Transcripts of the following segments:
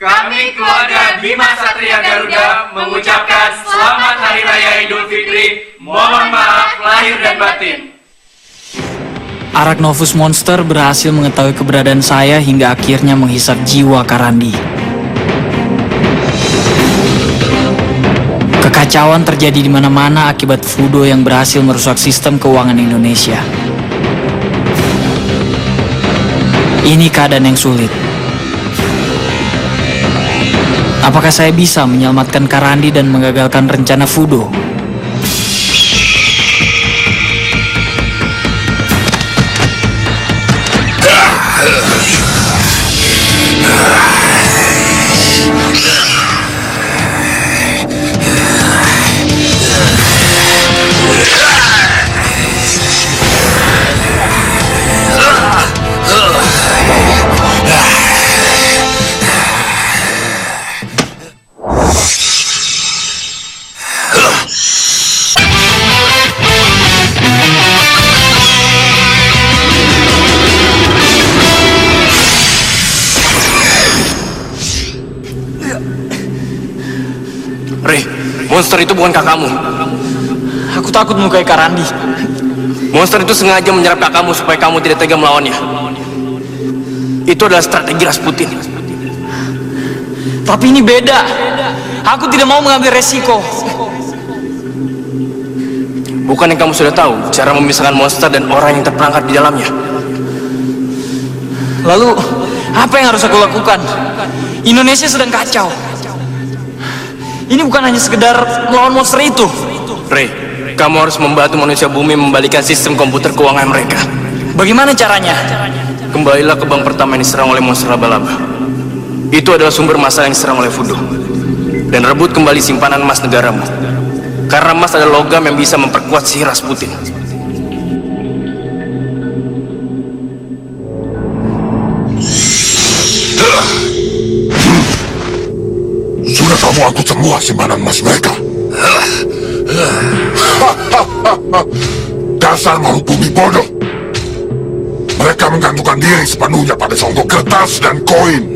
Kami keluarga Bima Satria Garuda mengucapkan Selamat Hari Raya Idul Fitri. Mohon maaf lahir dan batin. Arachnophus Monster berhasil mengetahui keberadaan saya hingga akhirnya menghisap jiwa Karandi. Kekacauan terjadi di mana-mana akibat Fudo yang berhasil merusak sistem keuangan Indonesia. Ini keadaan yang sulit. Apakah saya bisa menyelamatkan Karandi dan menggagalkan rencana Fudo? Monster itu bukan kakakmu. Aku takut melukai Karandi. Monster itu sengaja menyerap kakakmu supaya kamu tidak tega melawannya. Itu adalah strategi Rasputin. Tapi ini beda. Aku tidak mau mengambil resiko. Bukan yang kamu sudah tahu cara memisahkan monster dan orang yang terperangkap di dalamnya. Lalu, apa yang harus aku lakukan? Indonesia sedang kacau. Ini bukan hanya sekedar melawan monster itu. Ray, kamu harus membantu manusia bumi membalikan sistem komputer keuangan mereka. Bagaimana caranya? Kembalilah ke bank pertama yang diserang oleh monster laba-laba. Itu adalah sumber masalah yang diserang oleh Fudo. Dan rebut kembali simpanan emas negaramu. Karena emas adalah logam yang bisa memperkuat sihir Rasputin. Sudah kamu angkut semua simpanan emas mereka. Dasar makhluk bumi bodoh. Mereka menggantungkan diri sepenuhnya pada songgok kertas dan koin.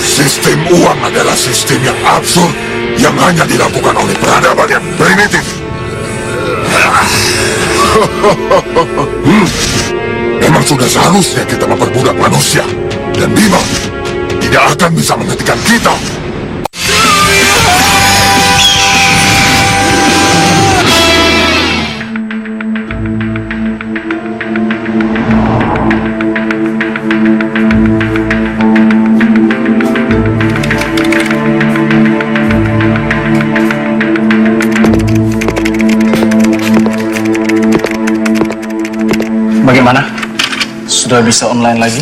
Sistem uang adalah sistem yang absurd yang hanya dilakukan oleh peradaban yang primitif. Memang sudah seharusnya kita memperbudak manusia. Dan Bima tidak akan bisa menghentikan kita. Bagaimana? Sudah bisa online lagi?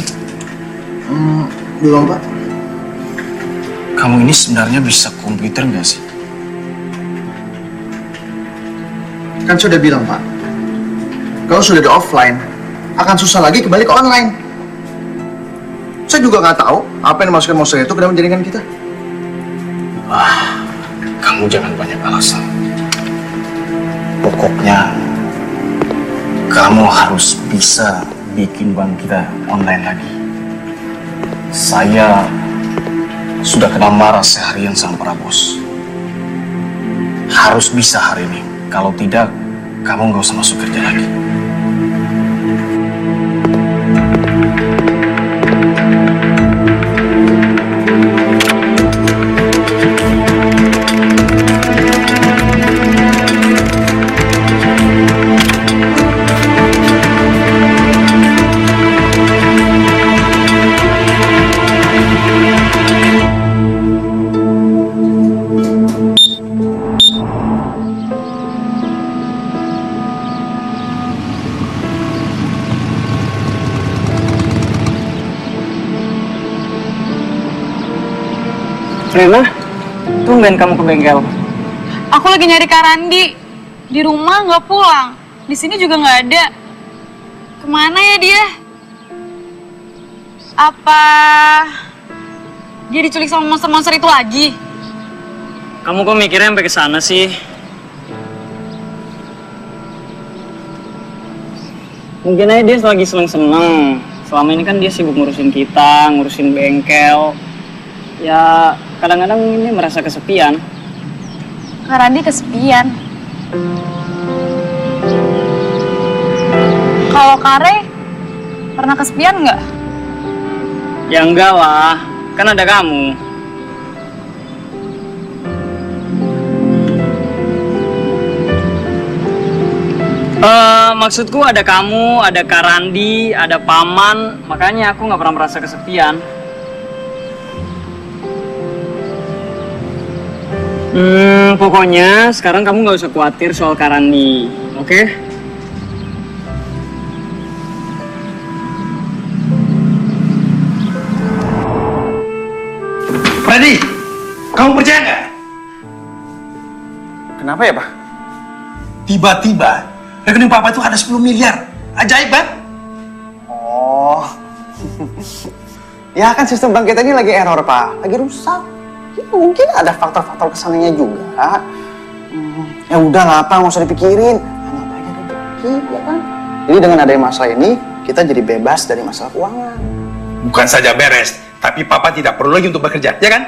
Belum, Pak. Kamu ini sebenarnya bisa komputer nggak sih? Kan sudah bilang, Pak. Kalau sudah di offline, akan susah lagi kembali ke online. Saya juga nggak tahu apa yang dimasukkan monster itu ke dalam jaringan kita. Kamu jangan banyak alasan. Pokoknya, kamu harus bisa bikin bank kita online lagi. Saya sudah kena marah seharian sama para bos. Harus bisa hari ini. Kalau tidak, kamu nggak usah masuk kerja lagi. Rena, tumben kamu ke bengkel. Aku lagi nyari Karandi. Di rumah nggak pulang. Di sini juga nggak ada. Kemana ya dia? Apa dia diculik sama monster-monster itu lagi? Kamu kok mikirnya sampai ke sana sih? Mungkin aja dia lagi seneng-seneng. Selama ini kan dia sibuk ngurusin kita, ngurusin bengkel. Ya, kadang-kadang ini merasa kesepian. Kak Randi kesepian. Kalau Kare pernah kesepian nggak? Ya enggak lah, kan ada kamu. Maksudku ada kamu, ada Kak Randi, ada Paman, makanya aku nggak pernah merasa kesepian. Pokoknya sekarang kamu nggak usah khawatir soal Kak Randi, oke? Freddy, kamu percaya nggak? Kenapa ya, Pak? Tiba-tiba rekening papa itu ada 10 miliar. Ajaib kan? Oh. Ya kan sistem bank kita ini lagi error, Pak. Lagi rusak. Ya, mungkin ada faktor-faktor kesananya juga. Ya udah lah, Pak. Nggak usah dipikirin. Anggap aja rezeki, ya kan? Jadi dengan adanya masalah ini, kita jadi bebas dari masalah keuangan. Bukan saja beres, tapi papa tidak perlu lagi untuk bekerja, ya kan?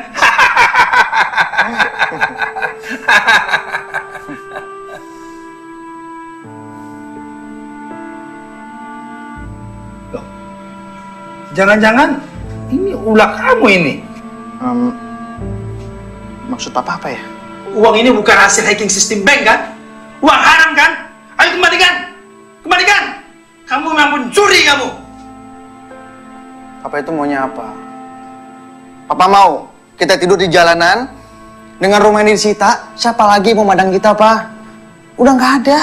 Loh, jangan-jangan ini ulah kamu ini. Maksud Papa apa ya? Uang ini bukan hasil hacking sistem bank kan? Uang haram kan? Ayo kembalikan! Kembalikan! Kamu memang pencuri kamu! Papa itu maunya apa? Papa mau kita tidur di jalanan dengan rumah ini disita, siapa lagi yang mau madang kita, Pak? Udah nggak ada.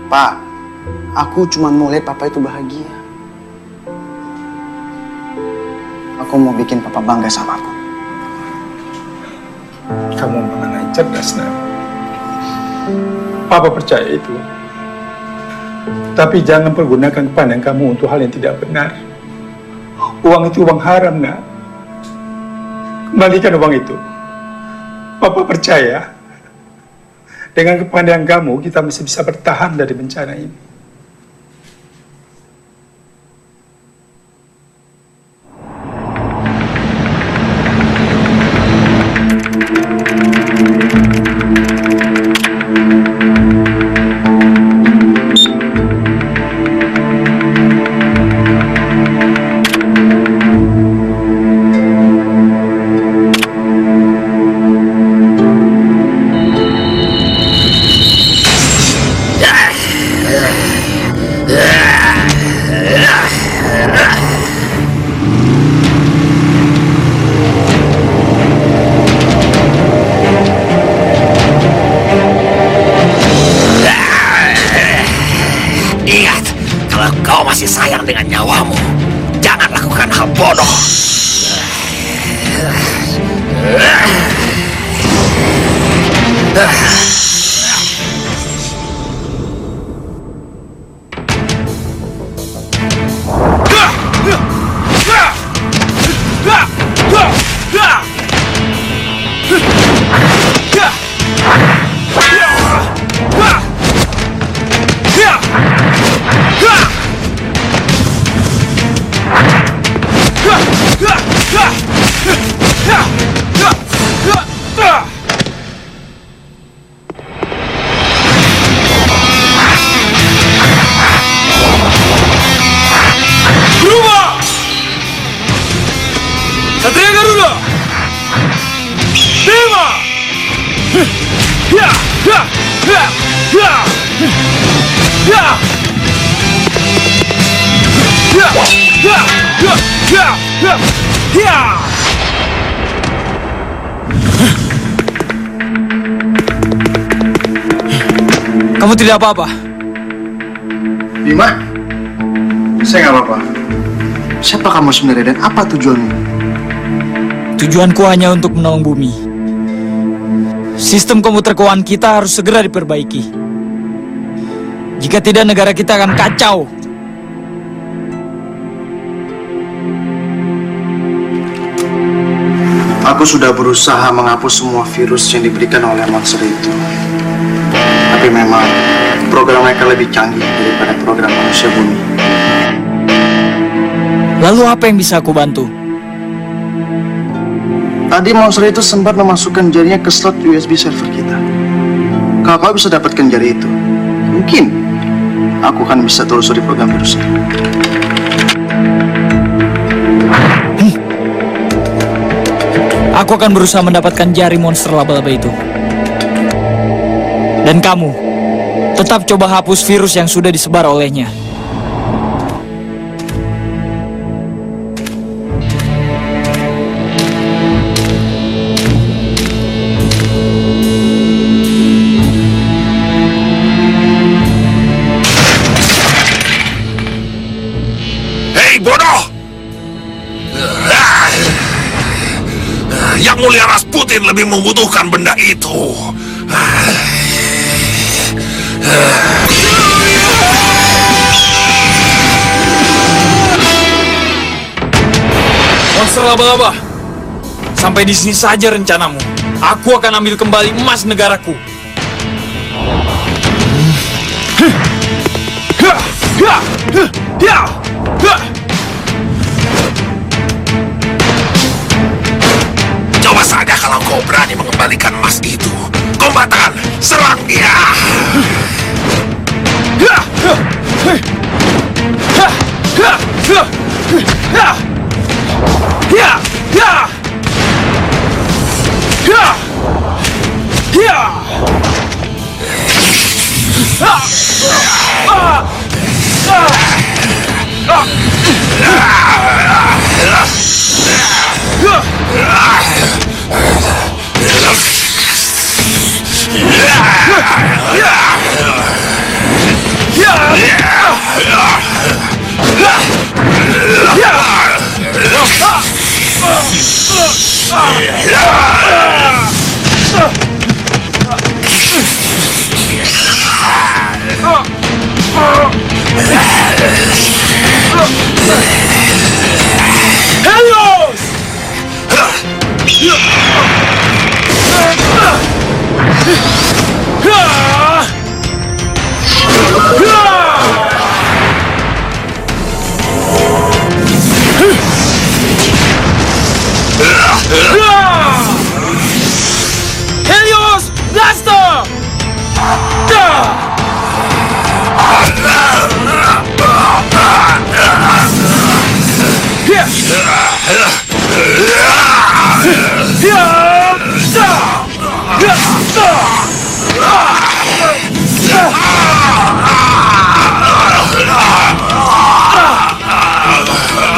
Pak, aku cuma mau lihat Papa itu bahagia. Aku mau bikin Papa bangga sama aku. Kamu memang cerdas, Nak. Papa percaya itu. Tapi jangan pergunakan kepandaian kamu untuk hal yang tidak benar. Uang itu uang haram, Nak. Kembalikan uang itu. Papa percaya, dengan kepandaian kamu, kita masih bisa bertahan dari bencana ini. masih sayang dengan nyawamu, jangan lakukan hal bodoh. Satria Garuda! Bima! Ya! Ya! Ya! Ya! Ya! Ya! Ya! Ya! Ya! Ya! Ya! Kamu tidak apa-apa? Bima, saya nggak apa-apa. Siapa kamu sebenarnya dan apa tujuanmu? Tujuanku hanya untuk menolong bumi. Sistem komputer keuangan kita harus segera diperbaiki. Jika tidak, negara kita akan kacau. Aku sudah berusaha menghapus semua virus yang diberikan oleh monster itu. Tapi memang program mereka lebih canggih daripada program manusia bumi. Lalu apa yang bisa aku bantu? Tadi monster itu sempat memasukkan jarinya ke slot USB server kita. Kalau kau bisa dapatkan jari itu, mungkin aku akan bisa telusuri program virusnya. Aku akan berusaha mendapatkan jari monster laba-laba itu. Dan kamu, tetap coba hapus virus yang sudah disebar olehnya. Hei bodoh! Yang Mulia Rasputin lebih membutuhkan benda itu. Monster laba-laba, sampai di sini saja rencanamu. Aku akan ambil kembali emas negaraku. Coba saja kalau kau berani mengembalikan emas itu. Kombatan, serang dia! Helios Blaster!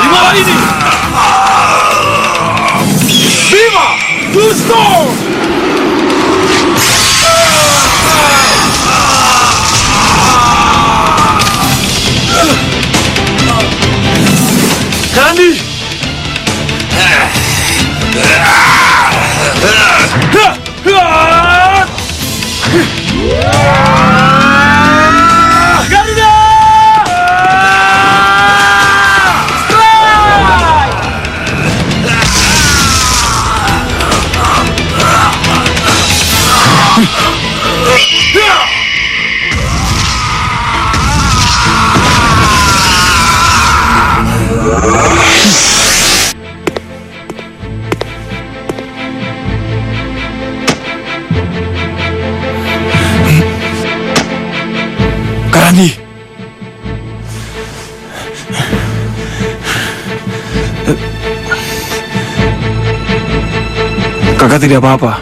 Gimana ini? Bima! Blue Storm! Kandi! Karandi. Kakak tidak apa-apa.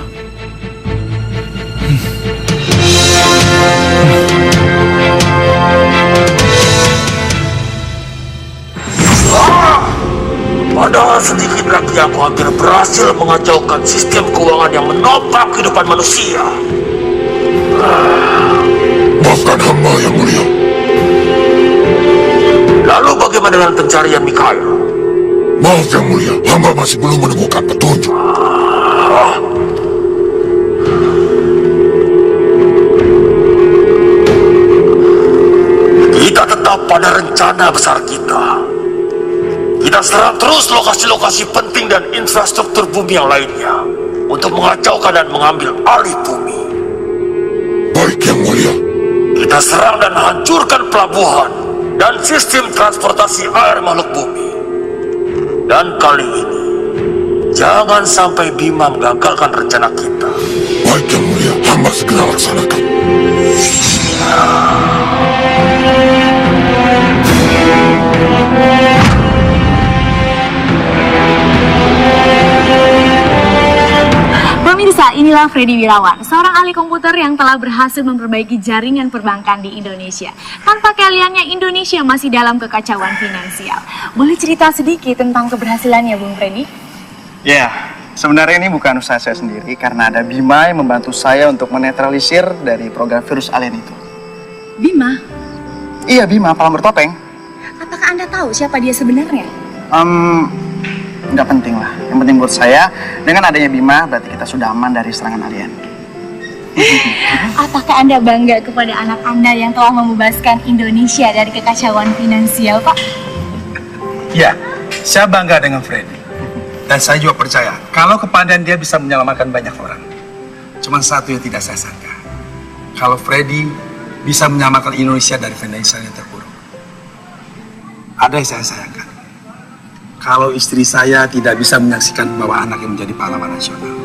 Padahal sedikit lagi aku hampir berhasil mengacaukan sistem keuangan yang menopang kehidupan manusia. Maafkan hamba yang mulia. Lalu bagaimana dengan pencarian Mikhail? Maaf yang mulia, hamba masih belum menemukan petunjuk. Kita tetap pada rencana besar kita. Kita serang terus lokasi-lokasi penting dan infrastruktur bumi yang lainnya untuk mengacaukan dan mengambil alih bumi. Baik yang mulia. Kita serang dan hancurkan pelabuhan dan sistem transportasi air makhluk bumi. Dan kali ini, Jangan sampai Bima menggagalkan rencana kita. Baik Yang Mulia, hamba segera laksanakan. Pemirsa, inilah Freddy Wirawan, seorang ahli komputer yang telah berhasil memperbaiki jaringan perbankan di Indonesia. Tanpa keahliannya, Indonesia masih dalam kekacauan finansial. Boleh cerita sedikit tentang keberhasilannya, Bung Freddy? Ya, sebenarnya ini bukan usaha saya sendiri karena ada Bima yang membantu saya untuk menetralisir dari program virus alien itu. Bima? Iya, Bima, palang bertopeng. Apakah Anda tahu siapa dia sebenarnya? Nggak penting lah. Yang penting buat saya, dengan adanya Bima, berarti kita sudah aman dari serangan alien. Apakah Anda bangga kepada anak Anda yang telah membebaskan Indonesia dari kekacauan finansial, Pak? Ya, saya bangga dengan Freddy. Dan saya juga percaya, kalau kepandaian dia bisa menyelamatkan banyak orang. Cuman satu yang tidak saya sangka. Kalau Freddy bisa menyelamatkan Indonesia dari finansial yang terpuruk. Ada yang saya sayangkan. Kalau istri saya tidak bisa menyaksikan bahwa anak yang menjadi pahlawan nasional.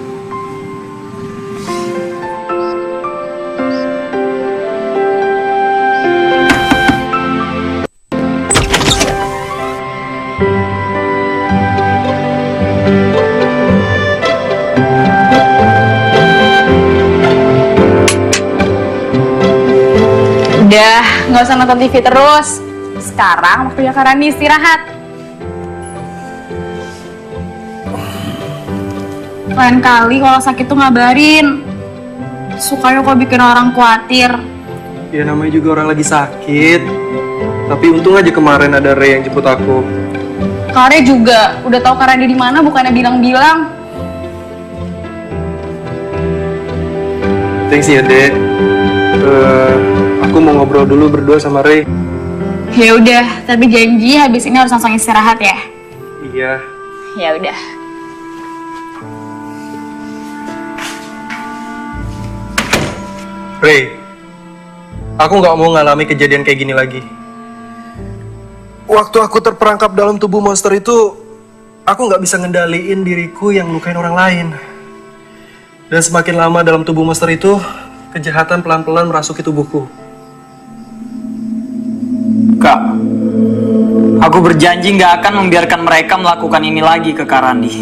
Udah, nggak usah nonton TV terus. Sekarang waktunya Karani istirahat. Lain kali kalau sakit tuh ngabarin. Sukanya kok bikin orang khawatir. Ya namanya juga orang lagi sakit. Tapi untung aja kemarin ada Ray yang jemput aku. Kare juga udah tahu Karani di mana, bukannya bilang-bilang. Thanks ya, Dek. Aku mau ngobrol dulu berdua sama Ray. Ya udah, tapi janji habis ini harus langsung istirahat ya. Iya. Ya udah. Ray, aku nggak mau ngalami kejadian kayak gini lagi. Waktu aku terperangkap dalam tubuh monster itu, aku nggak bisa ngendaliin diriku yang lukain orang lain. Dan semakin lama dalam tubuh monster itu, kejahatan pelan-pelan merasuki tubuhku. Kak, aku berjanji nggak akan membiarkan mereka melakukan ini lagi ke Karandi.